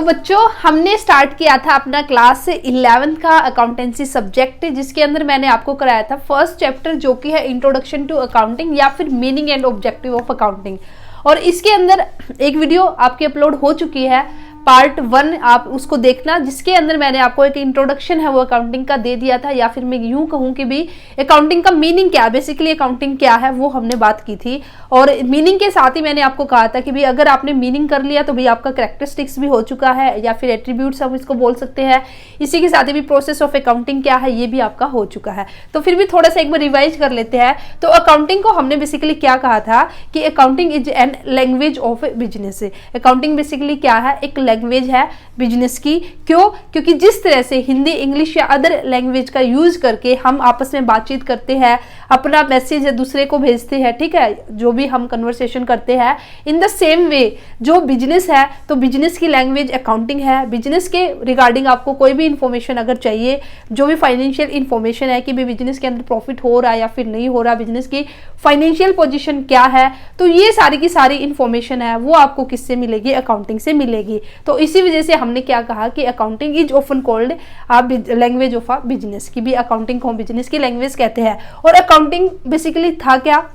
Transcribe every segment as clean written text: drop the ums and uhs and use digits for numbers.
तो बच्चों हमने स्टार्ट किया था अपना क्लास 11th का अकाउंटेंसी सब्जेक्ट, जिसके अंदर मैंने आपको कराया था फर्स्ट चैप्टर जो कि है इंट्रोडक्शन टू अकाउंटिंग या फिर meaning and objective of accounting. और इसके अंदर एक वीडियो आपकी अपलोड हो चुकी है पार्ट 1, आप उसको देखना, जिसके अंदर मैंने आपको एक इंट्रोडक्शन है वो अकाउंटिंग का दे दिया था, या फिर मैं यूं कहूं कि भी अकाउंटिंग का मीनिंग क्या है, बेसिकली अकाउंटिंग क्या है वो हमने बात की थी। और मीनिंग के साथ ही मैंने आपको कहा था कि भी अगर आपने मीनिंग कर लिया तो भी आपका कैरेक्टरिस्टिक्स भी हो चुका है, या फिर एट्रीब्यूट्स हम इसको बोल सकते हैं। इसी के साथ ही भी प्रोसेस ऑफ अकाउंटिंग क्या है ये भी आपका हो चुका है। तो फिर भी थोड़ा सा एक बार रिवाइज कर लेते हैं। तो अकाउंटिंग को हमने बेसिकली क्या कहा था कि accounting is an language of business. Accounting basically क्या है, एक लैंग्वेज है बिजनेस की। क्यों? क्योंकि जिस तरह से हिंदी, इंग्लिश या अदर लैंग्वेज का यूज करके हम आपस में बातचीत करते हैं, अपना मैसेज दूसरे को भेजते हैं, ठीक है, जो भी हम कन्वर्सेशन करते हैं, इन द सेम वे जो बिजनेस है, तो बिजनेस की लैंग्वेज अकाउंटिंग है। बिजनेस के रिगार्डिंग आपको कोई भी इंफॉर्मेशन अगर चाहिए, जो भी फाइनेंशियल इंफॉर्मेशन है कि भी बिजनेस के अंदर प्रॉफिट हो रहा है या फिर नहीं हो रहा, बिजनेस की फाइनेंशियल पोजीशन क्या है, तो ये सारी की सारी इंफॉर्मेशन है वो आपको किससे मिलेगी, अकाउंटिंग से मिलेगी। तो इसी वजह से हमने क्या कहा कि accounting is often called language of a business, की भी अकाउंटिंग को बिजनेस की लैंग्वेज कहते हैं। और अकाउंटिंग बेसिकली था क्या,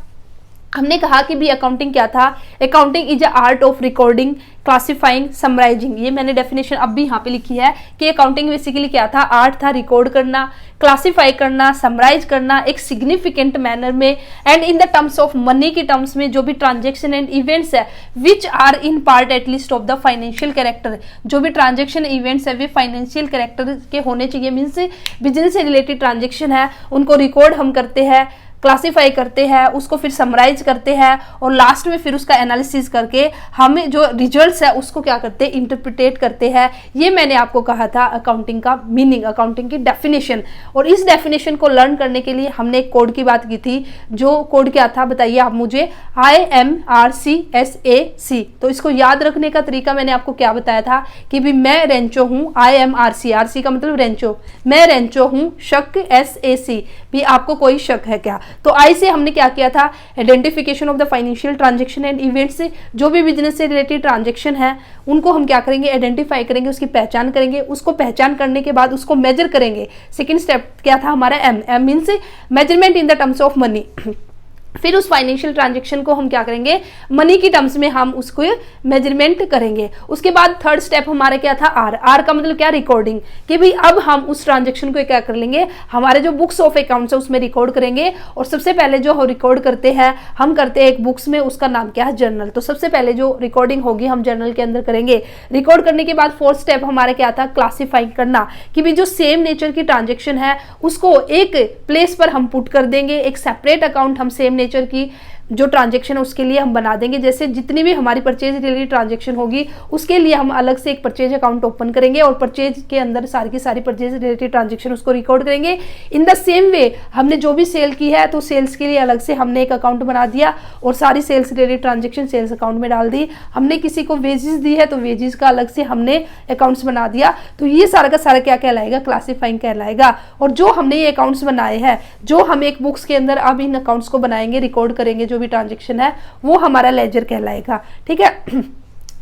हमने कहा कि भी अकाउंटिंग क्या था, accounting is a art of recording, classifying, summarizing. ये मैंने डेफिनेशन अब भी यहाँ पे लिखी है कि अकाउंटिंग बेसिकली क्या था, आर्ट था रिकॉर्ड करना, क्लासिफाई करना, समराइज करना एक सिग्निफिकेंट मैनर में and in the terms of money के टर्म्स में, जो भी ट्रांजेक्शन एंड इवेंट्स है which are in part at least of the financial character, जो भी ट्रांजेक्शन इवेंट्स है वे फाइनेंशियल कैरेक्टर के होने चाहिए। मीन्स बिजनेस से रिलेटेड ट्रांजेक्शन है उनको रिकॉर्ड हम करते हैं, क्लासिफाई करते हैं, उसको फिर समराइज करते हैं और लास्ट में फिर उसका एनालिसिस करके हमें जो रिजल्ट्स है उसको क्या करते हैं, इंटरप्रिटेट करते हैं। ये मैंने आपको कहा था अकाउंटिंग का मीनिंग, अकाउंटिंग की डेफिनेशन। और इस डेफिनेशन को लर्न करने के लिए हमने एक कोड की बात की थी, जो कोड क्या था बताइए आप मुझे, IMRCSAC। तो इसको याद रखने का तरीका मैंने आपको क्या बताया था कि भी मैं रेंचो हूँ, IMRC, RC का मतलब रेंचो, मैं रेंचो हूँ, शक SAC भी आपको कोई शक है क्या। तो आई से हमने क्या किया था, identification of the financial transaction and events, जो भी बिजनेस से रिलेटेड ट्रांजैक्शन है उनको हम क्या करेंगे, आइडेंटिफाई करेंगे, उसकी पहचान करेंगे, उसको पहचान करने के बाद उसको मेजर करेंगे। सेकंड स्टेप क्या था हमारा, M means measurement in the terms of money. फिर उस फाइनेंशियल ट्रांजैक्शन को हम क्या करेंगे, मनी की टर्म्स में हम उसको मेजरमेंट करेंगे। उसके बाद थर्ड स्टेप हमारा क्या था, आर का मतलब क्या, रिकॉर्डिंग, कि भाई अब हम उस ट्रांजैक्शन को क्या कर लेंगे, हमारे जो बुक्स ऑफ अकाउंट्स है उसमें रिकॉर्ड करेंगे। और सबसे पहले जो रिकॉर्ड करते हैं हम करते हैं एक बुक्स में, उसका नाम क्या है, जर्नल। तो सबसे पहले जो रिकॉर्डिंग होगी हम जर्नल के अंदर करेंगे। रिकॉर्ड करने के बाद फोर्थ स्टेप हमारा क्या था, क्लासीफाई करना, कि भाई जो सेम नेचर की ट्रांजेक्शन है उसको एक प्लेस पर हम पुट कर देंगे, एक सेपरेट अकाउंट हम सेम नेचर की जो ट्रांजैक्शन है उसके लिए हम बना देंगे। जैसे जितनी भी हमारी परचेज रिलेटेड ट्रांजैक्शन होगी उसके लिए हम अलग से एक परचेज अकाउंट ओपन करेंगे और परचेज के अंदर सारी की सारी परचेज रिलेटेड ट्रांजैक्शन उसको रिकॉर्ड करेंगे। इन द सेम वे हमने जो भी सेल की है तो सेल्स के लिए अलग से हमने एक अकाउंट बना दिया और सारी sales related transaction sales account में डाल दी। हमने किसी को वेजेस दी है तो वेजेस का अलग से हमने अकाउंट्स बना दिया। तो ये सारा का सारा क्या कहलाएगा, क्लासीफाइंग कहलाएगा। और जो हमने ये अकाउंट्स बनाए हैं, जो हम एक बुक्स के अंदर अब इन अकाउंट्स को बनाएंगे, रिकॉर्ड करेंगे, जो भी ट्रांजैक्शन है वो हमारा लेजर कहलाएगा। ठीक है,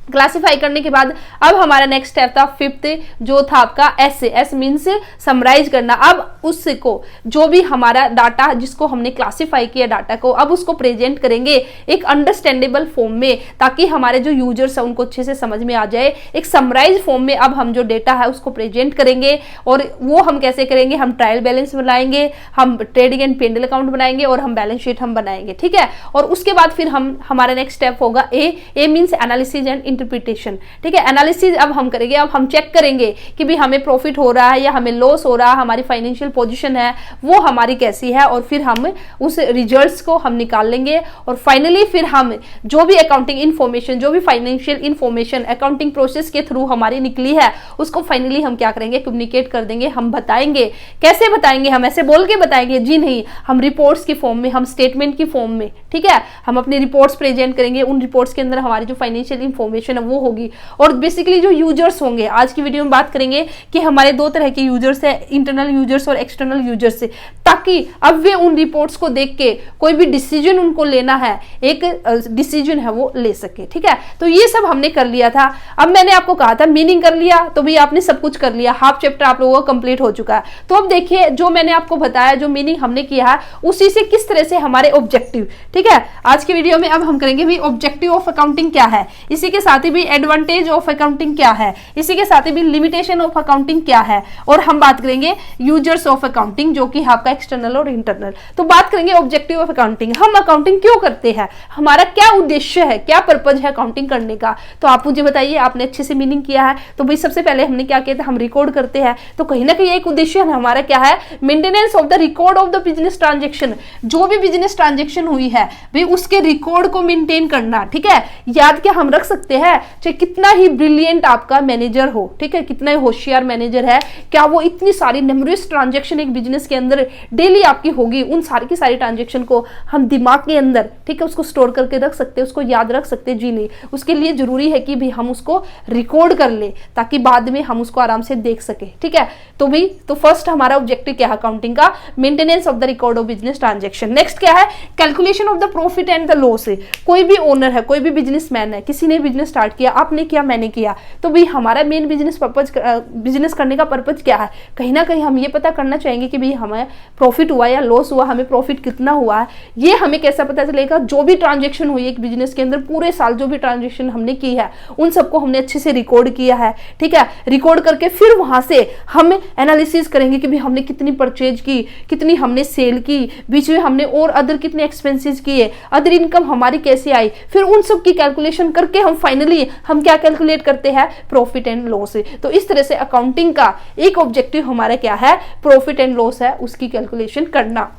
क्लासिफाई करने के बाद अब हमारा नेक्स्ट स्टेप था फिफ्थ, जो था आपका एस मीन्स समराइज करना। अब उसको जो भी हमारा डाटा जिसको हमने क्लासिफाई किया डाटा को, अब उसको प्रेजेंट करेंगे एक अंडरस्टैंडेबल फॉर्म में, ताकि हमारे जो यूजर्स है उनको अच्छे से समझ में आ जाए। एक समराइज फॉर्म में अब हम जो डेटा है उसको प्रेजेंट करेंगे। और वो हम कैसे करेंगे, हम ट्रायल बैलेंस बनाएंगे, हम ट्रेडिंग एंड पेंडल अकाउंट बनाएंगे और हम बैलेंस शीट हम बनाएंगे। ठीक है, और उसके बाद फिर हमारा नेक्स्ट स्टेप होगा ए मीन्स एनालिसिस एंड इंटरप्रिटेशन। ठीक है, एनालिसिस अब हम करेंगे, अब हम चेक करेंगे कि भी हमें प्रॉफिट हो रहा है या हमें लॉस हो रहा है, हमारी फाइनेंशियल पोजीशन है वो हमारी कैसी है, और फिर हम उस रिजल्ट्स को हम निकाल लेंगे। और फाइनली फिर हम जो भी अकाउंटिंग इंफॉर्मेशन, जो भी फाइनेंशियल इंफॉर्मेशन अकाउंटिंग प्रोसेस के थ्रू हमारी निकली है उसको फाइनली हम क्या करेंगे, कम्युनिकेट कर देंगे, हम बताएंगे। कैसे बताएंगे, हम ऐसे बोल के बताएंगे जी नहीं, हम रिपोर्ट्स की फॉर्म में, हम स्टेटमेंट की फॉर्म में, ठीक है, हम अपनी रिपोर्ट्स प्रेजेंट करेंगे। उन रिपोर्ट्स के अंदर हमारी जो फाइनेंशियल इंफॉर्मेशन इन्फॉर्मेशन है वो होगी। और बेसिकली जो यूजर्स होंगे, आज की वीडियो में बात करेंगे कि हमारे दो तरह के यूजर्स है, इंटरनल यूजर्स और एक्सटर्नल यूजर्स से, ताकि अब वे उन रिपोर्ट्स को देख के कोई भी डिसीजन उनको लेना है, एक डिसीजन है वो ले सके। ठीक है, तो ये सब हमने कर लिया था। अब मैंने आपको कहा था मीनिंग कर लिया, तो भाई आपने सब कुछ कर लिया, हाफ चैप्टर आप लोगों का कंप्लीट हो चुका है। तो अब देखिए जो मैंने आपको बताया, जो मीनिंग हमने किया है, उसी से किस तरह से हमारे ऑब्जेक्टिव, ठीक है, आज की वीडियो में अब हम करेंगे भी ऑब्जेक्टिव ऑफ अकाउंटिंग क्या है, इसी के साथ ही भी एडवांटेज ऑफ अकाउंटिंग क्या है, इसी के साथ ही भी लिमिटेशन ऑफ अकाउंटिंग क्या है, और हम बात करेंगे यूजर्स ऑफ अकाउंटिंग जो कि आपका एक्सटर्नल और इंटरनल। तो बात करेंगे ऑब्जेक्टिव ऑफ अकाउंटिंग, हम अकाउंटिंग क्यों करते हैं, हमारा क्या उद्देश्य है, क्या पर्पज है अकाउंटिंग करने का। तो आप मुझे बताइए, आपने अच्छे से मीनिंग किया है। तो भाई सबसे पहले हमने क्या किया था, हम रिकॉर्ड करते हैं, तो कहीं ना कहीं एक उद्देश्य हमारा क्या है, maintenance of the record of the business transaction, जो भी बिजनेस ट्रांजेक्शन हुई है भाई उसके रिकॉर्ड को मेंटेन करना। ठीक है, याद क्या हम रख सकते हैं, चाहे कितना ही ब्रिलियंट आपका मैनेजर हो, ठीक है, कितना ही होशियार मैनेजर है, क्या वो इतनी सारी नंबरस ट्रांजेक्शन एक बिजनेस के अंदर डेली आपकी होगी, उन सारी की सारी ट्रांजेक्शन को हम दिमाग के अंदर, ठीक है, उसको स्टोर करके रख सकते हैं, उसको याद रख सकते हैं? जी नहीं, उसके लिए जरूरी है कि भी हम उसको रिकॉर्ड कर ले, ताकि बाद में हम उसको आराम से देख सके। ठीक है, तो भाई तो फर्स्ट हमारा ऑब्जेक्टिव क्या है अकाउंटिंग का, maintenance of the record of business transaction. Next क्या है, calculation of the profit and the loss. कोई भी ओनर है, कोई भी बिजनेसमैन है, किसी ने बिजनेस स्टार्ट किया, आपने किया, मैंने किया, तो भाई हमारा मेन बिजनेस पर्पज, बिजनेस करने का पर्पज क्या है, कहीं ना कहीं हम ये पता करना चाहेंगे कि भाई हमें प्रॉफिट हुआ या लॉस हुआ, हमें प्रॉफिट कितना हुआ है, ये हमें कैसा पता चलेगा। जो भी ट्रांजेक्शन हुई एक बिजनेस के अंदर पूरे साल, जो भी ट्रांजेक्शन हमने की है, उन सबको हमने अच्छे से रिकॉर्ड किया है। ठीक है, रिकॉर्ड करके फिर वहां से हम एनालिसिस करेंगे कि भाई हमने कितनी परचेज की, कितनी हमने सेल की, बीच में हमने और अदर कितने एक्सपेंसेस किए, अदर इनकम हमारी कैसे आई, फिर उन सब की कैलकुलेशन करके हम फाइनली हम क्या कैलकुलेट करते हैं, प्रॉफिट एंड लॉस। तो इस तरह से अकाउंटिंग का एक ऑब्जेक्टिव हमारा क्या है, प्रॉफिट एंड लॉस है, उसकी कैलकुलेशन करना।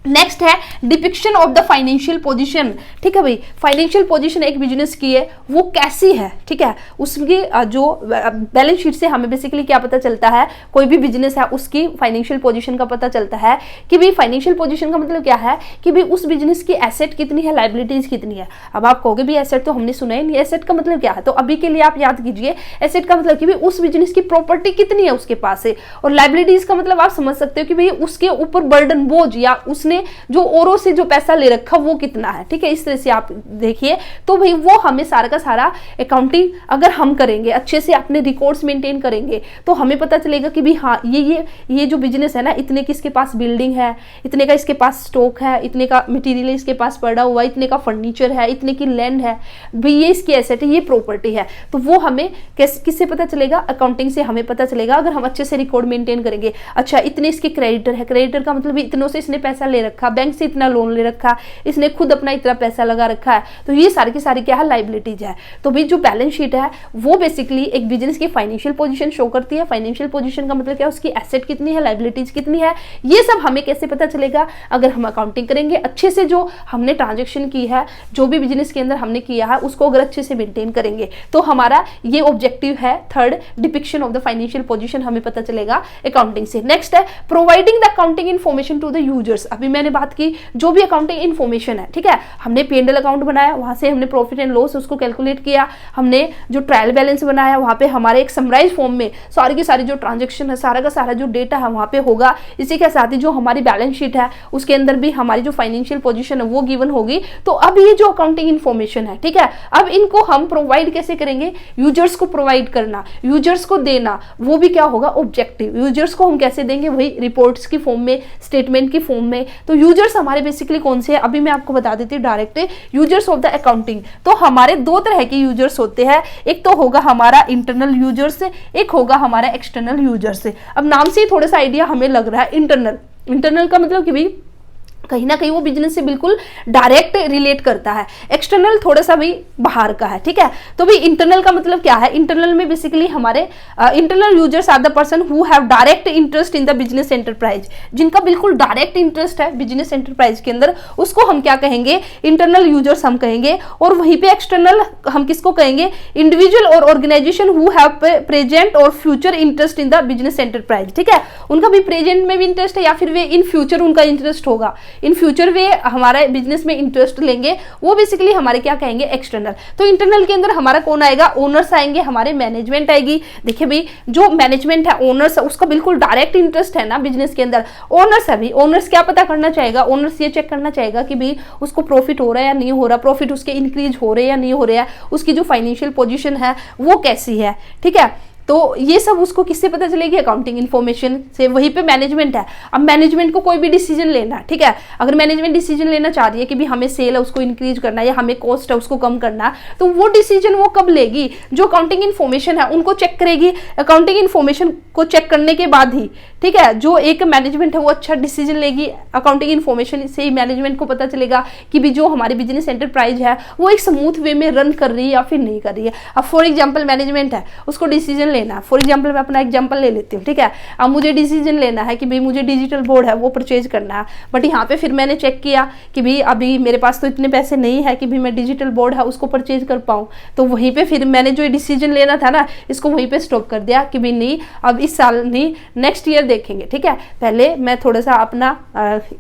नेक्स्ट है depiction of the financial position. ठीक है भाई, फाइनेंशियल पोजीशन एक बिजनेस की है वो कैसी है, ठीक है, उसकी जो बैलेंस शीट से हमें बेसिकली क्या पता चलता है, कोई भी बिजनेस है उसकी फाइनेंशियल पोजीशन का पता चलता है कि भाई फाइनेंशियल पोजीशन का मतलब क्या है कि भाई उस बिजनेस की एसेट कितनी है, लाइबिलिटीज कितनी है। अब आप कहोगे भी एसेट तो हमने सुना ही नहीं, एसेट का मतलब क्या है, तो अभी के लिए आप याद कीजिए, एसेट का मतलब कि भाई उस बिजनेस की प्रॉपर्टी कितनी है उसके पास है, और लाइबिलिटीज का मतलब आप समझ सकते हो कि भाई उसके ऊपर बर्डन, बोझ, या उसने जो औरों से जो पैसा ले रखा वो कितना है। ठीक है, इस तरह से आप देखिए, तो भाई वो हमें सारा का सारा अकाउंटिंग अगर हम करेंगे, अच्छे से अपने रिकॉर्ड्स मेंटेन करेंगे, तो हमें पता चलेगा कि भाई हाँ ये जो बिजनेस है ना, इतने की इसके पास बिल्डिंग है, इतने का इसके पास स्टॉक है, इतने का मटेरियल इसके पास पड़ा हुआ, इतने का फर्नीचर है, इतने की लैंड है, भाई ये इसकी एसेट है, ये प्रॉपर्टी है। तो वो हमें किससे पता चलेगा, अकाउंटिंग से हमें पता चलेगा, अगर हम अच्छे से रिकॉर्ड मेंटेन करेंगे। अच्छा, इतने इसके क्रेडिटर है, क्रेडिटर का मतलब इतनों से इसने पैसा ले रखा, बैंक से इतना लोन ले रखा, इसने खुद अपना इतना पैसा लगा रखा है, तो ये सारी की सारी क्या है, लाइबिलिटीज है। तो भाई जो बैलेंस शीट है वो बेसिकली एक बिजनेस की फाइनेंशियल पोजीशन शो करती है। फाइनेंशियल पोजीशन का मतलब क्या है, उसकी एसेट कितनी है, लाइबिलिटीज कितनी है, ये सब हमें कैसे पता चलेगा, अगर हम अकाउंटिंग करेंगे अच्छे से, जो हमने ट्रांजेक्शन की है, जो भी बिजनेस के अंदर हमने किया है, उसको अगर अच्छे से मेंटेन करेंगे, तो हमारा ये ऑब्जेक्टिव है third, depiction of the financial position, हमें पता चलेगा अकाउंटिंग से। नेक्स्ट है providing the accounting information to the users. अभी मैंने बात की जो भी अकाउंटिंग इन्फॉर्मेशन है, ठीक है, हमने P&L अकाउंट बनाया, वहां से हमने प्रॉफिट एंड लॉस उसको कैलकुलेट किया, हमने जो ट्रायल बैलेंस बनाया वहां पे हमारे एक समराइज फॉर्म में सारी की सारी जो ट्रांजेक्शन है, सारा का सारा जो डेटा है वहां पे होगा। इसी के साथ ही जो हमारी बैलेंस शीट है उसके अंदर भी हमारी जो फाइनेंशियल पोजीशन है वो गिवन होगी। तो अब ये जो अकाउंटिंग इन्फॉर्मेशन है, ठीक है, अब इनको हम प्रोवाइड कैसे करेंगे, यूजर्स को प्रोवाइड करना, यूजर्स को देना, वो भी क्या होगा, ऑब्जेक्टिव। यूजर्स को हम कैसे देंगे, वही रिपोर्ट्स की फॉर्म में, स्टेटमेंट की फॉर्म में। तो यूजर्स हमारे बेसिकली कौन से है, अभी मैं आपको बता देती हूँ direct, users of the accounting. तो हमारे दो तरह के यूजर्स होते हैं, एक तो होगा हमारा इंटरनल यूजर्स, एक होगा हमारा एक्सटर्नल यूजर्स। अब नाम से ही थोड़ा सा आइडिया हमें लग रहा है, इंटरनल का मतलब कि भाई कहीं ना कहीं वो बिजनेस से बिल्कुल डायरेक्ट रिलेट करता है, एक्सटर्नल थोड़ा सा भी बाहर का है। ठीक है, तो भाई इंटरनल का मतलब क्या है, इंटरनल में बेसिकली हमारे internal users are the person who have direct interest in the business enterprise, जिनका बिल्कुल डायरेक्ट इंटरेस्ट है बिजनेस एंटरप्राइज के अंदर, उसको हम क्या कहेंगे, इंटरनल यूजर्स हम कहेंगे। और वहीं पे एक्सटर्नल हम किसको कहेंगे, इंडिविजुअल और ऑर्गेनाइजेशन हु हैव प्रेजेंट और future interest in the business enterprise. ठीक है, उनका भी प्रेजेंट में भी इंटरेस्ट है या फिर वे इन फ्यूचर उनका इंटरेस्ट होगा, इन फ्यूचर वे हमारे बिजनेस में इंटरेस्ट लेंगे, वो बेसिकली हमारे क्या कहेंगे, एक्सटर्नल। तो इंटरनल के अंदर हमारा कौन आएगा, ओनर्स आएंगे, हमारे मैनेजमेंट आएगी। देखिए भाई जो मैनेजमेंट है, ओनर्स है, उसका बिल्कुल डायरेक्ट इंटरेस्ट है ना बिजनेस के अंदर। ओनर्स है भाई, ओनर्स क्या पता करना चाहेगा, ओनर्स ये चेक करना चाहेगा कि भाई उसको प्रॉफिट हो रहा है या नहीं हो रहा, प्रॉफिट उसके इंक्रीज हो रहे हैं या नहीं हो रहे हैं, उसकी जो फाइनेंशियल पोजीशन है वो कैसी है, ठीक है। तो ये सब उसको किससे पता चलेगी, अकाउंटिंग इन्फॉर्मेशन से। वहीं पे मैनेजमेंट है, अब मैनेजमेंट को कोई भी डिसीजन लेना, ठीक है, अगर मैनेजमेंट डिसीजन लेना चाह रही है कि भी हमें सेल है उसको इंक्रीज करना है या हमें कॉस्ट है उसको कम करना, तो वो डिसीजन वो कब लेगी, जो अकाउंटिंग इन्फॉर्मेशन है उनको चेक करेगी। अकाउंटिंग इन्फॉर्मेशन को चेक करने के बाद ही, ठीक है, जो एक मैनेजमेंट है वो अच्छा डिसीजन लेगी। अकाउंटिंग इन्फॉर्मेशन से ही मैनेजमेंट को पता चलेगा कि भी जो हमारी बिजनेस एंटरप्राइज है वो एक स्मूथ वे में रन कर रही है या फिर नहीं कर रही है। अब फॉर एग्जाम्पल मैनेजमेंट है, उसको डिसीजन लेना है। फॉर एग्जाम्पल मैं अपना एग्जाम्पल ले लेती हूँ, ठीक है। अब मुझे डिसीजन लेना है कि भाई मुझे डिजिटल बोर्ड है वो परचेज करना है, बट यहाँ पे फिर मैंने चेक किया कि भाई अभी मेरे पास तो इतने पैसे नहीं है कि भी मैं डिजिटल बोर्ड है उसको परचेज कर पाऊँ। तो वहीं पर फिर मैंने जो डिसीजन लेना था ना, इसको वहीं पर स्टॉप कर दिया कि भाई नहीं, अब इस साल नहीं, नेक्स्ट ईयर देखेंगे, ठीक है। पहले मैं थोड़ा सा अपना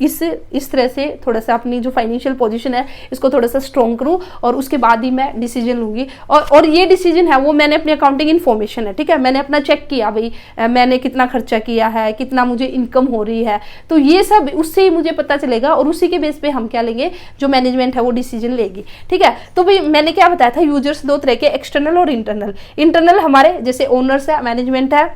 इस तरह से थोड़ा सा अपनी जो फाइनेंशियल पोजीशन है इसको थोड़ा सा स्ट्रॉन्ग करूं और उसके बाद ही मैं डिसीजन लूंगी। और ये डिसीजन है वो मैंने अपनी अकाउंटिंग इन्फॉर्मेशन है, ठीक है, मैंने अपना चेक किया भाई मैंने कितना खर्चा किया है, कितना मुझे इनकम हो रही है, तो ये सब उससे ही मुझे पता चलेगा और उसी के बेस पे हम क्या लेंगे, जो मैनेजमेंट है वो डिसीजन लेगी, ठीक है। तो भाई मैंने क्या बताया था, यूजर्स दो तरह के, एक्सटर्नल और इंटरनल। इंटरनल हमारे जैसे ओनर्स है, मैनेजमेंट है,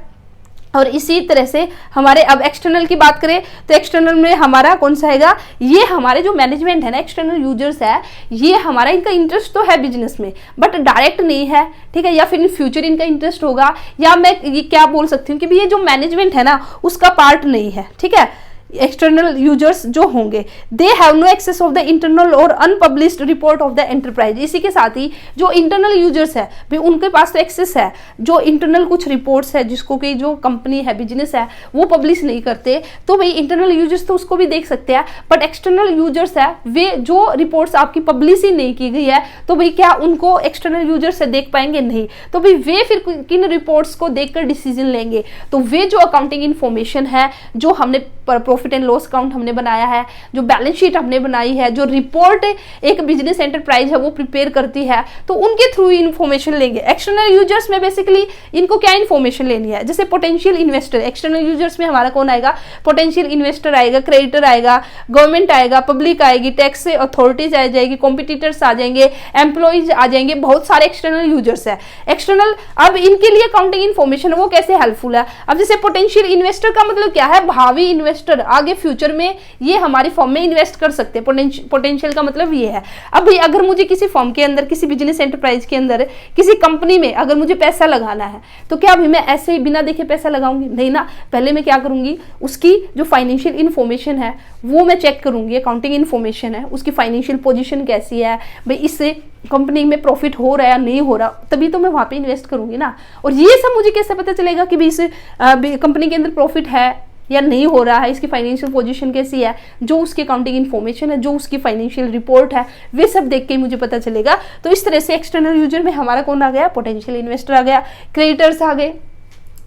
और इसी तरह से हमारे अब एक्सटर्नल की बात करें तो एक्सटर्नल में हमारा कौन सा आएगा, ये हमारे जो मैनेजमेंट है ना, एक्सटर्नल यूजर्स है, ये हमारा इनका इंटरेस्ट तो है बिजनेस में बट डायरेक्ट नहीं है, ठीक है, या फिर इन फ्यूचर इनका इंटरेस्ट होगा, या मैं ये क्या बोल सकती हूँ कि ये जो मैनेजमेंट है ना उसका पार्ट नहीं है, ठीक है। एक्सटर्नल यूजर्स जो होंगे they have no access of the internal और unpublished report of the enterprise. इसी के साथ ही जो इंटरनल यूजर्स है भाई उनके पास तो एक्सेस है, जो इंटरनल कुछ रिपोर्ट्स है जिसको कि जो कंपनी है बिजनेस है वो पब्लिश नहीं करते, तो भाई इंटरनल यूजर्स तो उसको भी देख सकते हैं, बट एक्सटर्नल यूजर्स है वे जो रिपोर्ट्स आपकी पब्लिश ही नहीं की गई है तो भाई क्या उनको एक्सटर्नल यूजर्स से देख पाएंगे, नहीं। तो भाई वे फिर किन रिपोर्ट्स को देखकर डिसीजन लेंगे, तो वे जो अकाउंटिंग इन्फॉर्मेशन है, जो हमने प्रॉफिट एंड लॉस अकाउंट हमने बनाया है, जो बैलेंस शीट हमने बनाई है, जो रिपोर्ट एक बिजनेस एंटरप्राइज है वो प्रिपेयर करती है, तो उनके थ्रू इन्फॉर्मेशन लेंगे। एक्सटर्नल यूजर्स में बेसिकली इनको क्या इन्फॉर्मेशन लेनी है, जैसे पोटेंशियल इन्वेस्टर, एक्सटर्नल यूजर्स में हमारा कौन आएगा, पोटेंशियल इन्वेस्टर आएगा, क्रेडिटर आएगा, गवर्नमेंट आएगा, पब्लिक आएगी, टैक्स अथॉरिटीज आ जाएगी, कॉम्पिटिटर्स आ जाएंगे, एम्प्लॉइज आ जाएंगे, बहुत सारे एक्सटर्नल यूजर्स है। एक्सटर्नल अब इनके लिए अकाउंटिंग इन्फॉर्मेशन वो कैसे हेल्पफुल है। अब जैसे पोटेंशियल इन्वेस्टर का मतलब क्या है, भावी इन्वेस्टर, आगे फ्यूचर में ये हमारी फर्म में इन्वेस्ट कर सकते हैं। पोटेंशियल का मतलब ये है। अब भाई अगर मुझे किसी फर्म के अंदर, किसी बिजनेस एंटरप्राइज के अंदर, किसी कंपनी में अगर मुझे पैसा लगाना है तो क्या भी मैं ऐसे ही बिना देखे पैसा लगाऊंगी, नहीं ना। पहले मैं क्या करूंगी, उसकी जो फाइनेंशियल इन्फॉर्मेशन है वो मैं चेक करूंगी, अकाउंटिंग इन्फॉर्मेशन है, उसकी फाइनेंशियल पोजीशन कैसी है, भाई इससे कंपनी में प्रॉफिट हो रहा है या नहीं हो रहा, तभी तो मैं वहां पे इन्वेस्ट करूंगी ना। और ये सब मुझे कैसे पता चलेगा कि भाई इस कंपनी के अंदर प्रॉफिट है या नहीं हो रहा है, इसकी फाइनेंशियल पोजीशन कैसी है, जो उसकी अकाउंटिंग इन्फॉर्मेशन है, जो उसकी फाइनेंशियल रिपोर्ट है, वे सब देख के ही मुझे पता चलेगा। तो इस तरह से एक्सटर्नल यूजर में हमारा कौन आ गया, पोटेंशियल इन्वेस्टर आ गया। क्रेडिटर्स आ गए।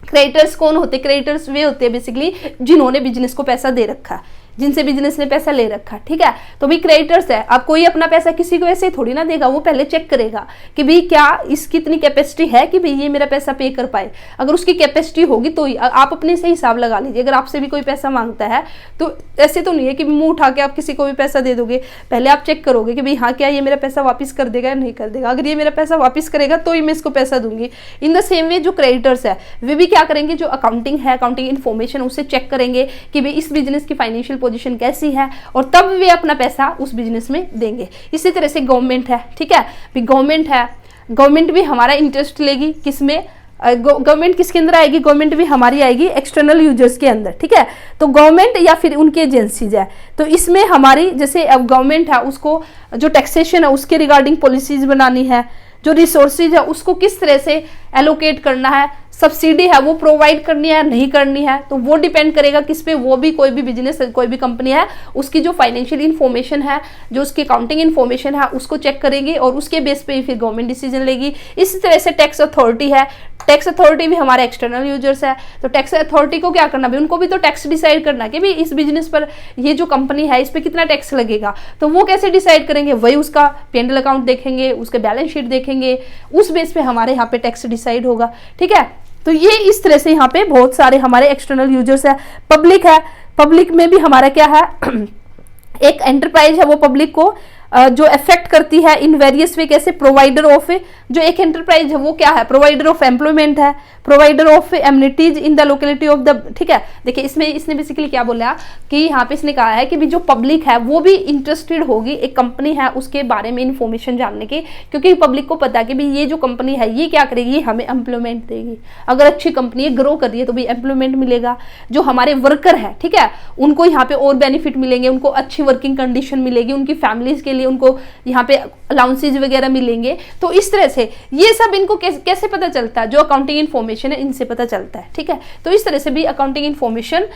क्रेडिटर्स कौन होते, क्रेडिटर्स वे होते हैं बेसिकली जिन्होंने बिजनेस को पैसा दे रखा, जिनसे बिजनेस ने पैसा ले रखा, ठीक है। तो भाई क्रेडिटर्स है, अब कोई अपना पैसा किसी को ऐसे थोड़ी ना देगा, वो पहले चेक करेगा कि भाई क्या इसकी इतनी कैपेसिटी है कि भाई ये मेरा पैसा पे कर पाए। अगर उसकी कैपेसिटी होगी तो ही, आप अपने से हिसाब लगा लीजिए। अगर आपसे भी कोई पैसा मांगता है तो ऐसे तो नहीं है कि मुंह उठा के आप किसी को भी पैसा दे दोगे, पहले आप चेक करोगे कि भाई हाँ क्या ये मेरा पैसा वापस कर देगा या नहीं कर देगा। अगर ये मेरा पैसा वापस करेगा तो ही मैं इसको पैसा दूंगी। इन द सेम वे जो क्रेडिटर्स है वे भी क्या करेंगे, जो अकाउंटिंग है, अकाउंटिंग इन्फॉर्मेशन उसे चेक करेंगे कि भाई इस बिजनेस की फाइनेंशियल पोजीशन कैसी है, और तब वे अपना पैसा उस बिजनेस में देंगे। इसी तरह से गवर्नमेंट है, ठीक है, गवर्नमेंट है, गवर्नमेंट भी हमारा इंटरेस्ट लेगी किसमें, गवर्नमेंट किसके अंदर आएगी, गवर्नमेंट भी हमारी आएगी एक्सटर्नल यूजर्स के अंदर, ठीक है। तो गवर्नमेंट या फिर उनकी एजेंसीज है, तो इसमें हमारी जैसे अब गवर्नमेंट है उसको जो टैक्सेशन है उसके रिगार्डिंग पॉलिसीज बनानी है, जो रिसोर्सेज है उसको किस तरह से एलोकेट करना है, सब्सिडी है वो प्रोवाइड करनी है नहीं करनी है, तो वो डिपेंड करेगा किस पे, वो भी कोई भी बिजनेस कोई भी कंपनी है उसकी जो फाइनेंशियल इन्फॉर्मेशन है, जो उसकी अकाउंटिंग इन्फॉर्मेशन है उसको चेक करेंगे और उसके बेस पे फिर गवर्नमेंट डिसीजन लेगी। इसी तरह से टैक्स अथॉरिटी है, टैक्स अथॉरिटी भी हमारे एक्सटर्नल यूजर्स है, तो टैक्स अथॉरिटी को क्या करना भी, उनको भी तो टैक्स डिसाइड करना कि भी इस बिजनेस पर ये जो कंपनी है इस पर कितना टैक्स लगेगा, तो वो कैसे डिसाइड करेंगे, वही उसका P&L अकाउंट देखेंगे, उसके बैलेंस शीट देखेंगे, उस बेस पे हमारे यहाँ पे टैक्स डिसाइड होगा। ठीक है, तो ये इस तरह से यहाँ पे बहुत सारे हमारे एक्सटर्नल यूजर्स है। पब्लिक है, पब्लिक में भी हमारा क्या है एक एंटरप्राइज है, वो पब्लिक को जो अफेक्ट करती है इन वेरियस वे, कैसे, प्रोवाइडर ऑफ, जो एक एंटरप्राइज है वो क्या है, प्रोवाइडर ऑफ एम्प्लॉयमेंट है, provider of amenities in the locality of the, ठीक है। देखिए इसमें इसने बेसिकली क्या बोला कि यहाँ पे इसने कहा है कि भी जो पब्लिक है वो भी इंटरेस्टेड होगी एक कंपनी है उसके बारे में इंफॉर्मेशन जानने की, क्योंकि पब्लिक को पता है कि भी ये जो कंपनी है ये क्या करेगी, हमें एम्प्लॉयमेंट देगी। अगर अच्छी कंपनी है, ग्रो कर रही है, तो भी एम्प्लॉयमेंट मिलेगा। जो हमारे वर्कर है, ठीक है, उनको यहाँ पे और बेनिफिट मिलेंगे, उनको अच्छी वर्किंग कंडीशन मिलेगी, उनकी फैमिलीज के लिए उनको यहाँ पे अलाउंसेज वगैरह मिलेंगे। तो इस तरह से ये सब इनको कैसे पता चलता है, जो अकाउंटिंग इन्फॉर्मेशन है इनसे पता चलता है। ठीक है, तो इस तरह से भी accounting information,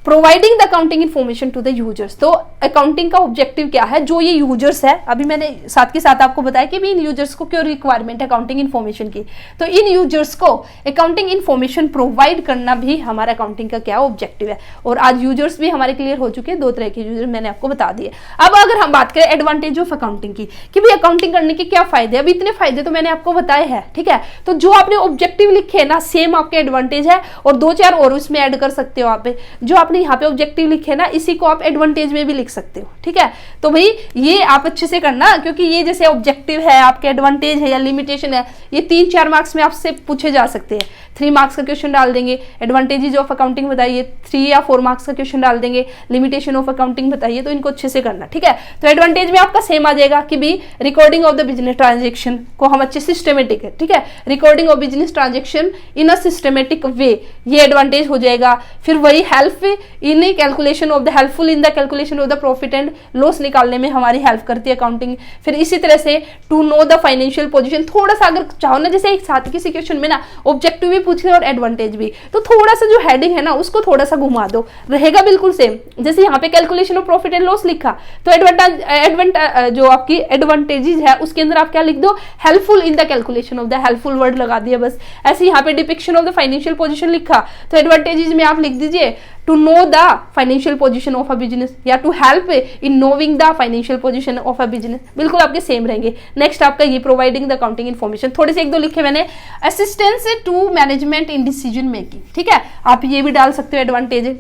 providing the accounting information to the users. तो अकाउंटिंग का ऑब्जेक्टिव क्या है, जो ये यूजर्स है, अभी मैंने साथ के साथ आपको बताया कि भी इन यूजर्स को क्यों रिक्वायरमेंट है अकाउंटिंग इन्फॉर्मेशन की, तो इन यूजर्स को अकाउंटिंग इन्फॉर्मेशन प्रोवाइड करना भी हमारा अकाउंटिंग का क्या ऑब्जेक्टिव है। और आज यूजर्स भी हमारे क्लियर हो चुके हैं, दो तरह के यूजर मैंने आपको बता दिए। अब अगर हम बात करें एडवांटेज ऑफ अकाउंटिंग की, कि भी अकाउंटिंग करने के क्या फायदे, अब इतने फायदे तो मैंने आपको बताए हैं। ठीक है, तो जो आपने ऑब्जेक्टिव लिखे ना सेम आपके एडवांटेज है, और दो चार और उसमें ऐड कर सकते हो आप। जो आपने यहाँ पे ऑब्जेक्टिव लिखे ना इसी को आप एडवांटेज में भी लिख सकते हो। ठीक है, तो भाई ये आप अच्छे से करना, क्योंकि ये जैसे ऑब्जेक्टिव है, आपके एडवांटेज है या लिमिटेशन है, ये 3-4 मार्क्स में आपसे पूछे जा सकते हैं। 3 मार्क्स का क्वेश्चन डाल देंगे, एडवांटेजेज ऑफ अकाउंटिंग बताइए, 3 या 4 मार्क्स का क्वेश्चन डाल देंगे, लिमिटेशन ऑफ अकाउंटिंग बताइए, तो इनको अच्छे से करना। ठीक है, तो एडवांटेज में आपका सेम आ जाएगा कि भी recording of the business transaction को हम अच्छे सिस्टमेटिक है, ठीक है, recording of business transaction in a systematic way, ये एडवांटेज हो जाएगा। फिर वही help in calculation of the, helpful in the calculation of the profit and loss निकालने में हमारी हेल्प करती है अकाउंटिंग। फिर इसी तरह से to know the financial position, थोड़ा सा अगर चाहो ना, जैसे एक साथ किसी क्वेश्चन में ना ऑब्जेक्टिव भी पूछ रहे और एडवांटेज भी, तो थोड़ा सा जो हेडिंग है ना उसको थोड़ा सा घुमा दो, रहेगा बिल्कुल सेम। जैसे यहाँ पे calculation of profit and loss लिखा, तो जो आपकी एडवांटेजेस है उसके अंदर आप क्या लिख दो, helpful in the calculation of the, helpful word लगा दिया बस। ऐसे यहाँ पे depiction of the financial position लिखा, तो एडवांटेजेस में आप लिख दीजिए to know the financial position of a business, या to help in knowing the financial position of a business, बिल्कुल आपके सेम रहेंगे। नेक्स्ट आपका ये प्रोवाइडिंग द अकाउंटिंग इन्फॉर्मेशन, थोड़े से 1-2 लिखे मैंने, assistance to management in decision making. ठीक है, आप ये भी डाल सकते हो एडवांटेज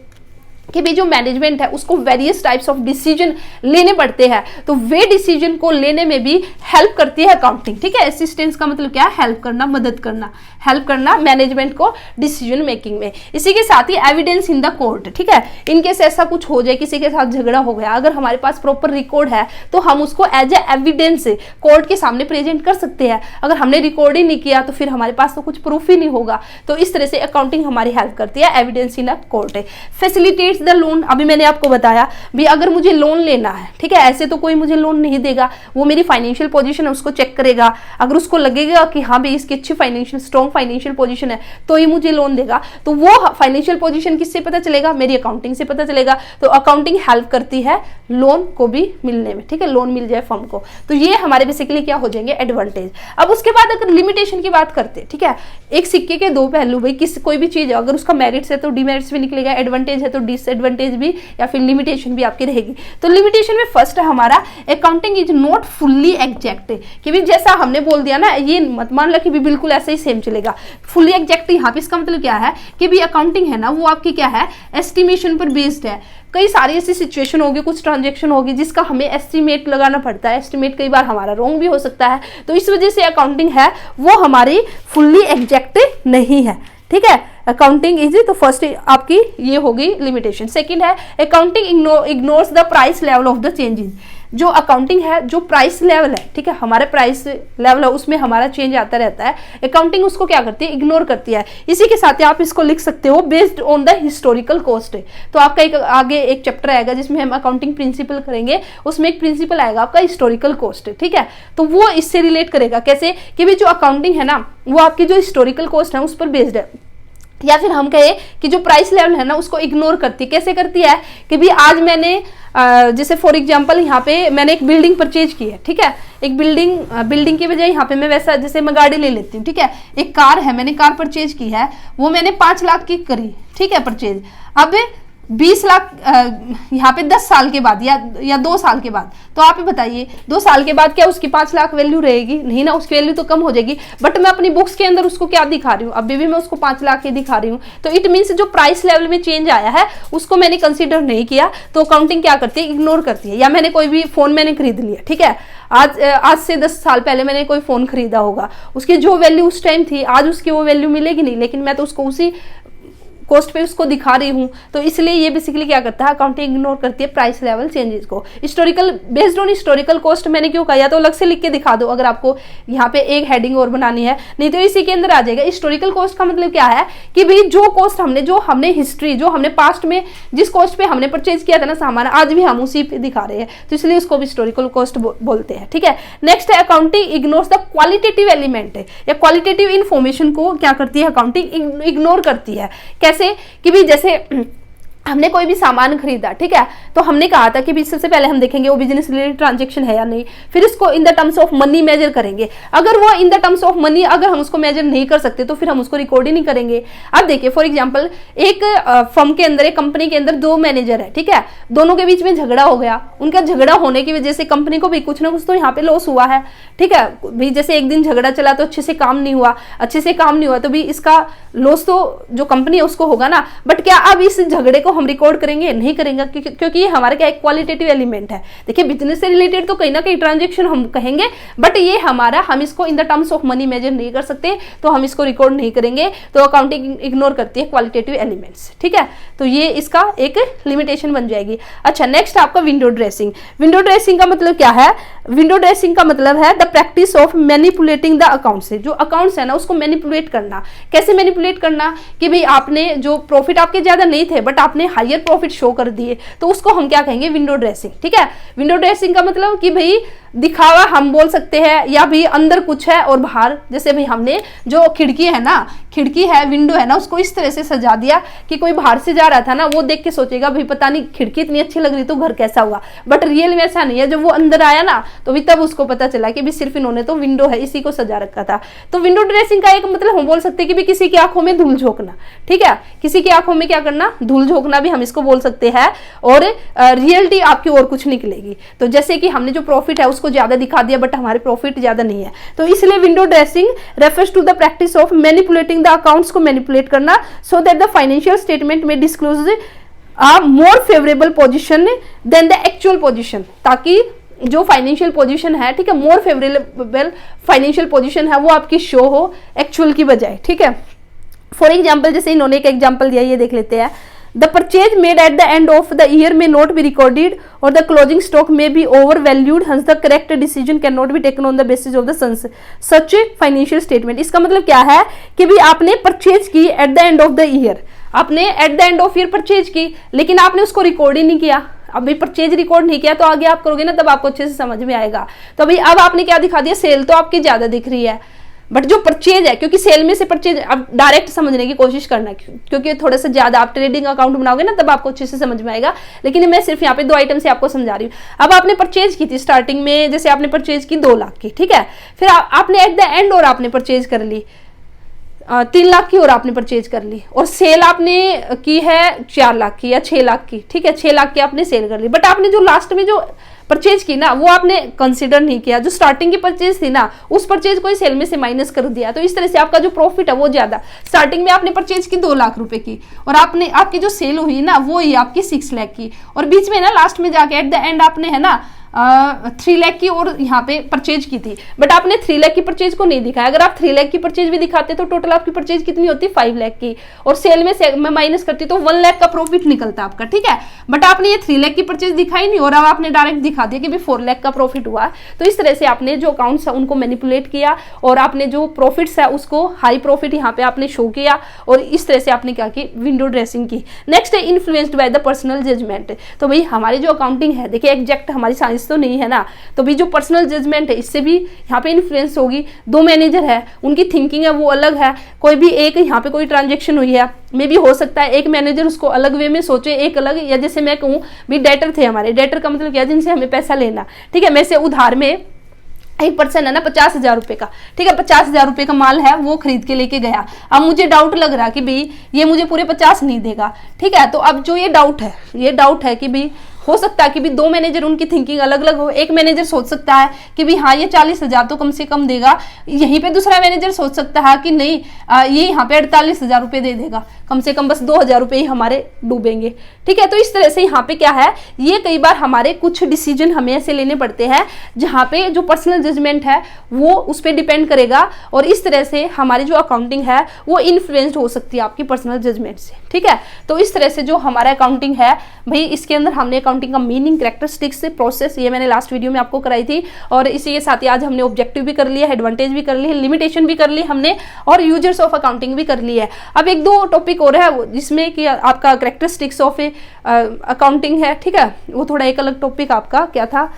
कि भी जो मैनेजमेंट है उसको वेरियस टाइप्स ऑफ डिसीजन लेने पड़ते हैं, तो वे डिसीजन को लेने में भी हेल्प करती है अकाउंटिंग। ठीक है, असिस्टेंस का मतलब क्या है, हेल्प करना, मदद करना, हेल्प करना मैनेजमेंट को डिसीजन मेकिंग में। इसी के साथ ही एविडेंस इन द कोर्ट। ठीक है, इनकेस ऐसा कुछ हो जाए, किसी के साथ झगड़ा हो गया, अगर हमारे पास प्रॉपर रिकॉर्ड है तो हम उसको एज ए एविडेंस कोर्ट के सामने प्रेजेंट कर सकते हैं। अगर हमने रिकॉर्ड ही नहीं किया तो फिर हमारे पास तो कुछ प्रूफ ही नहीं होगा। तो इस तरह से अकाउंटिंग हमारी हेल्प करती है, evidence in a court. Facilitates the loan, अभी मैंने आपको बताया भी अगर मुझे लोन लेना है, ठीक है, ऐसे तो कोई मुझे लोन नहीं देगा, वो मेरी फाइनेंशियल पोजीशन है उसको चेक करेगा, अगर उसको लगेगा कि हाँ भाई इसकी अच्छी फाइनेंशियल स्ट्रॉन्ग फाइनेंशियल पोजीशन है तो ये मुझे लोन देगा। तो वो फाइनेंशियल पोजीशन किससे पता चलेगा, मेरी अकाउंटिंग से पता चलेगा। तो अकाउंटिंग हेल्प करती है लोन को भी मिलने में। ठीक है, लोन मिल जाए फर्म को, तो ये हमारे बेसिकली क्या हो जाएंगे, एडवांटेज। अब उसके बाद अगर लिमिटेशन की बात करते हैं, ठीक है, एक सिक्के के 2 पहलू भाई, कोई भी चीज अगर उसका मेरिट्स है तो डिमेरिट्स भी निकलेगा, एडवांटेज है तो डिसएडवांटेज भी या फिर लिमिटेशन भी आपकी रहेगी। तो लिमिटेशन में फर्स्ट है हमारा accounting is not fully exact, कि भी जैसा हमने बोल दिया ना, ये मत मान लो कि भी बिल्कुल ऐसे ही सेम चलेगा। फुल्ली एग्जैक्ट यहाँ पे इसका मतलब क्या है कि भी अकाउंटिंग है ना वो आपकी क्या है, एस्टिमेशन पर बेस्ड है। कई सारी ऐसी सिचुएशन होगी, कुछ ट्रांजेक्शन होगी जिसका हमें एस्टिमेट लगाना पड़ता है, एस्टिमेट कई बार हमारा रॉन्ग भी हो सकता है। तो इस वजह से अकाउंटिंग है वो हमारी फुल्ली एग्जैक्ट नहीं है। ठीक है, अकाउंटिंग इज, तो फर्स्ट आपकी ये होगी लिमिटेशन। सेकंड है accounting ignores the price level of the changes. जो अकाउंटिंग है, जो प्राइस लेवल है, ठीक है, हमारे प्राइस लेवल है उसमें हमारा चेंज आता रहता है, अकाउंटिंग उसको क्या करती है, इग्नोर करती है। इसी के साथ आप इसको लिख सकते हो based on the historical cost. तो आपका एक आगे एक चैप्टर आएगा जिसमें हम अकाउंटिंग प्रिंसिपल करेंगे, उसमें एक प्रिंसिपल आएगा आपका हिस्टोरिकल कॉस्ट, ठीक है। तो वो इससे रिलेट करेगा, कैसे कि भी जो अकाउंटिंग है ना वो आपकी जो हिस्टोरिकल कॉस्ट है उस पर बेस्ड है, या फिर हम कहे कि जो प्राइस लेवल है ना उसको इग्नोर करती है। कैसे करती है कि भी आज मैंने जैसे फॉर एग्जांपल यहाँ पे मैंने एक बिल्डिंग परचेज की है, ठीक है, एक बिल्डिंग की बजाय यहाँ पे मैं वैसा जैसे मैं गाड़ी ले लेती हूँ, ठीक है, एक कार है, मैंने कार परचेज की है, वो मैंने 5 लाख की करी, ठीक है, परचेज। अब 20 लाख यहाँ पे 10 साल के बाद या 2 साल के बाद, तो आप ही बताइए 2 साल के बाद क्या उसकी 5 लाख वैल्यू रहेगी? नहीं ना, उसकी वैल्यू तो कम हो जाएगी। बट मैं अपनी बुक्स के अंदर उसको क्या दिखा रही हूँ, अभी भी मैं उसको 5 लाख की दिखा रही हूँ। तो इट मीन्स जो प्राइस लेवल में चेंज आया है उसको मैंने कंसिडर नहीं किया, तो अकाउंटिंग क्या करती है, इग्नोर करती है। या मैंने कोई भी फोन मैंने खरीद लिया, ठीक है, आज से 10 साल पहले मैंने कोई फोन खरीदा होगा, उसकी जो वैल्यू उस टाइम थी आज उसकी वो वैल्यू मिलेगी नहीं, लेकिन मैं तो उसको उसी कॉस्ट पे उसको दिखा रही हूँ। तो इसलिए ये बेसिकली क्या करता है, अकाउंटिंग इग्नोर करती है प्राइस लेवल चेंजेस को। Historical based on historical cost मैंने क्यों कहा, या तो अलग से लिख के दिखा दो अगर आपको यहाँ पे एक हेडिंग और बनानी है, नहीं तो इसी के अंदर आ जाएगा। हिस्टोरिकल कॉस्ट का मतलब क्या है कि भाई जो कॉस्ट हमने हिस्ट्री, जो हमने पास्ट में जिस कॉस्ट पे हमने परचेज किया था ना सामान, आज भी हम उसी पे दिखा रहे हैं, तो इसलिए उसको भी हिस्टोरिकल कॉस्ट बोलते हैं, ठीक है। नेक्स्ट है accounting ignores the qualitative element है, या क्वालिटेटिव इन्फॉर्मेशन को क्या करती है, अकाउंटिंग इग्नोर करती है। कैसे कि भी जैसे हमने कोई भी सामान खरीदा, ठीक है, तो हमने कहा था कि भी सबसे पहले हम देखेंगे वो बिजनेस रिलेटेड ट्रांजैक्शन है या नहीं, फिर इसको in the terms of money measure करेंगे। अगर वो in the terms of money अगर हम उसको मेजर नहीं कर सकते तो फिर हम उसको रिकॉर्ड ही नहीं करेंगे। अब देखिए फॉर एग्जांपल एक फर्म के अंदर, एक कंपनी के अंदर 2 मैनेजर है, ठीक है, दोनों के बीच में झगड़ा हो गया, उनका झगड़ा होने की वजह से कंपनी को भी कुछ ना कुछ तो यहाँ पे लॉस हुआ है, ठीक है। भी जैसे एक दिन झगड़ा चला तो अच्छे से काम नहीं हुआ, तो भी इसका लॉस तो जो कंपनी है उसको होगा ना। बट क्या अब इस झगड़े को हम रिकॉर्ड करेंगे? नहीं करेंगे, क्योंकि ये हमारा क्या एक क्वालिटेटिव एलिमेंट है। देखिए बिजनेस से रिलेटेड तो कहीं ना कहीं ट्रांजैक्शन हम कहेंगे, बट ये हमारा, हम इसको in the terms of money measure नहीं कर सकते, तो हम इसको रिकॉर्ड नहीं करेंगे। तो अकाउंटिंग इग्नोर करती है क्वालिटेटिव एलिमेंट्स, ठीक है। तो ये इसका एक लिमिटेशन बन जाएगी। अच्छा, नेक्स्ट आपका विंडो ड्रेसिंग। विंडो ड्रेसिंग का मतलब क्या है? विंडो ड्रेसिंग का मतलब है the practice of manipulating the accounts. जो अकाउंट्स है ना उसको मैनिपुलेट करना। कैसे मैनिपुलेट करना? कि भाई आपने जो प्रॉफिट आपके ज्यादा नहीं थे बट आपने हायर प्रॉफिट शो कर दिए, तो उसको हम क्या कहेंगे? विंडो ड्रेसिंग, ठीक है। विंडो ड्रेसिंग का मतलब कि भाई दिखावा हम बोल सकते हैं, या भी अंदर कुछ है और बाहर, जैसे भाई हमने जो खिड़की है, विंडो है ना, उसको इस तरह से सजा दिया कि कोई बाहर से जा रहा था ना वो देख के सोचेगा भाई पता नहीं खिड़की इतनी अच्छी लग रही तो घर कैसा हुआ। बट रियल में ऐसा नहीं है। जब वो अंदर आया ना तो भी तब उसको पता चला कि भी सिर्फ इन्होंने तो विंडो है इसी को सजा रखा था। तो विंडो ड्रेसिंग का एक मतलब हम बोल सकते हैं कि भी किसी की आंखों में धूल झोंकना, ठीक है, किसी की आंखों में क्या करना? धूल झोंकना भी हम इसको बोल सकते हैं। और रियलिटी आपकी और कुछ निकलेगी। तो जैसे कि हमने जो प्रॉफिट है उसको ज्यादा दिखा दिया बट हमारे प्रॉफिट ज्यादा नहीं है, तो इसलिए window dressing refers to the practice of manipulating the accounts को मैनिपुलेट करना so that the financial statement में disclose a more favourable position than the actual position, ताकि जो फाइनेंशियल पोजीशन है, ठीक है, मोर फेवरेबल फाइनेंशियल पोजीशन है वो आपकी शो हो एक्चुअल की बजाय, ठीक है। फॉर एग्जाम्पल जैसे इन्होंने एक एग्जाम्पल दिया, ये देख लेते हैं। The purchase made at the end of the year may not be recorded or the closing stock may be overvalued, hence the correct decision cannot be taken on the basis of the such financial statement। इसका मतलब क्या है कि भी आपने purchase की at the end of the year, आपने at the end of year purchase की, लेकिन आपने उसको रिकॉर्ड ही नहीं किया। अभी परचेज रिकॉर्ड नहीं किया तो आगे आप करोगे ना तब आपको अच्छे से समझ में आएगा। तो अभी अब आपने क्या दिखा दिया? सेल तो आपकी ज्यादा दिख रही है, बट जो परचेज है, क्योंकि सेल में से परचेज अब डायरेक्ट समझने की कोशिश करना, क्योंकि थोड़ा सा ज्यादा आप ट्रेडिंग अकाउंट बनाओगे ना तब आपको अच्छे से समझ में आएगा। लेकिन मैं सिर्फ यहाँ पे 2 आइटम से आपको समझा रही हूँ। अब आपने परचेज की थी स्टार्टिंग में, जैसे आपने परचेज की 2 लाख की, ठीक है, फिर आपने एट द एंड और आपने परचेज कर ली 3 लाख की और आपने परचेज कर ली, और सेल आपने की है 4 लाख की या 6 लाख की, ठीक है, 6 लाख की आपने सेल कर ली। बट आपने जो लास्ट में जो परचेज की ना वो आपने कंसीडर नहीं किया। जो स्टार्टिंग की परचेज थी ना उस परचेज को सेल में से माइनस कर दिया, तो इस तरह से आपका जो प्रॉफिट है वो ज्यादा। स्टार्टिंग में आपने परचेज की 2 लाख रुपए की, और आपकी जो सेल हुई ना वो ही आपकी 6 लाख की, और बीच में ना लास्ट में जाके एट द एंड आपने है ना 3 लाख की और यहाँ पे परचेज की थी, बट आपने 3 लाख की परचेज को नहीं दिखाया। अगर आप 3 लाख की परचेज भी दिखाते तो टोटल आपकी परचेज कितनी होती, 5 लाख की, और सेल में से मैं माइनस करती तो 1 लाख का प्रॉफिट निकलता आपका, ठीक है। बट आपने ये 3 लाख की परचेज दिखाई नहीं और अब आपने डायरेक्ट दिखा दिया कि भी 4 लाख का प्रॉफिट हुआ। तो इस तरह से आपने जो अकाउंट्स है उनको मैनिपुलेट किया और आपने जो प्रॉफिट्स है उसको हाई प्रॉफिट यहाँ पे आपने शो किया और इस तरह से आपने क्या की, विंडो ड्रेसिंग की। नेक्स्ट है influenced by the personal judgement. तो भाई हमारी जो अकाउंटिंग है, देखिए एग्जैक्ट हमारी साइंस तो नहीं है ना, तो भाई जो पर्सनल जजमेंट है इससे भी यहाँ पे इन्फ्लुएंस होगी। 2 मैनेजर है, उनकी थिंकिंग है वो अलग है, कोई भी एक यहाँ पे कोई ट्रांजेक्शन हुई है, मे भी हो सकता है एक मैनेजर उसको अलग वे में सोचे, एक अलग, या जैसे मैं कहूँ भी डेटर थे हमारे, डेटर का मतलब क्या, जिनसे हमें पैसा लेना, ठीक है। मैं से उधार में एक पर्सन है ना 50,000 रुपए का, ठीक है, 50,000 रुपए का माल है वो खरीद के लेके गया। अब मुझे डाउट लग रहा कि भाई ये मुझे पूरे 50 नहीं देगा, ठीक है। तो अब जो ये डाउट है कि भाई हो सकता है कि भी 2 मैनेजर उनकी थिंकिंग अलग अलग हो। एक मैनेजर सोच सकता है कि भी हाँ ये 40,000 तो कम से कम देगा, यहीं पे दूसरा मैनेजर सोच सकता है कि नहीं ये यहाँ पे 48,000 रुपए दे देगा, कम से कम बस 2,000 रुपए ही हमारे डूबेंगे, ठीक है। तो इस तरह से यहाँ पे क्या है, ये कई बार हमारे कुछ डिसीजन हमें ऐसे लेने पड़ते हैं जहाँ पे जो पर्सनल जजमेंट है वो उस पर डिपेंड करेगा और इस तरह से हमारी जो अकाउंटिंग है वो इन्फ्लुएंस्ड हो सकती है आपकी पर्सनल जजमेंट से, ठीक है। तो इस तरह से जो हमारा अकाउंटिंग है भाई, इसके अंदर हमने अकाउंटिंग का मीनिंग, कैरेक्टरिस्टिक्स, प्रोसेस, ये मैंने लास्ट वीडियो में आपको कराई थी और इसी के साथ ही आज हमने ऑब्जेक्टिव भी कर लिया, एडवांटेज भी कर ली, लिमिटेशन भी कर ली हमने और यूजर्स ऑफ अकाउंटिंग भी कर ली है। अब 1-2 टॉपिक और है जिसमें कि आपका कैरेक्टरिस्टिक्स ऑफ अकाउंटिंग है, ठीक है, वो थोड़ा एक अलग टॉपिक आपका क्या था,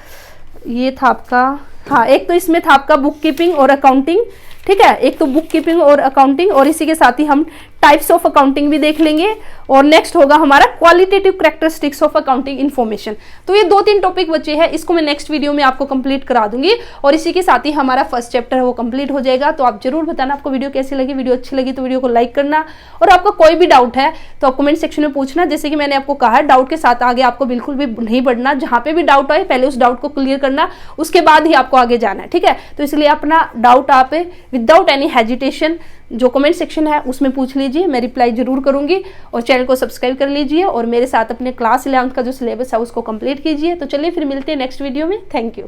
ये था आपका, हाँ एक तो इसमें था आपका बुक कीपिंग और अकाउंटिंग, ठीक है, एक तो बुक कीपिंग और अकाउंटिंग और इसी के साथ ही हम टाइप्स ऑफ अकाउंटिंग भी देख लेंगे और नेक्स्ट होगा हमारा qualitative characteristics of accounting information. तो ये 2-3 टॉपिक बचे हैं, इसको मैं नेक्स्ट वीडियो में आपको कंप्लीट करा दूंगी और इसी के साथ ही हमारा फर्स्ट चैप्टर है वो कंप्लीट हो जाएगा। तो आप जरूर बताना आपको वीडियो कैसी लगी, वीडियो अच्छी लगी तो वीडियो को लाइक करना और आपका कोई भी डाउट है तो आप कमेंट सेक्शन में पूछना। जैसे कि मैंने आपको कहा है डाउट के साथ आगे आपको बिल्कुल भी नहीं बढ़ना, जहाँ पे भी डाउट आए पहले उस डाउट को क्लियर करना, उसके बाद ही आपको आगे जाना है, ठीक है। तो इसलिए अपना डाउट आप विदाउट एनी हेजिटेशन जो कमेंट सेक्शन है उसमें पूछ लीजिए, मैं रिप्लाई जरूर करूंगी और चैनल को सब्सक्राइब कर लीजिए और मेरे साथ अपने क्लास 11th का जो सिलेबस है उसको कंप्लीट कीजिए। तो चलिए फिर मिलते हैं नेक्स्ट वीडियो में, थैंक यू।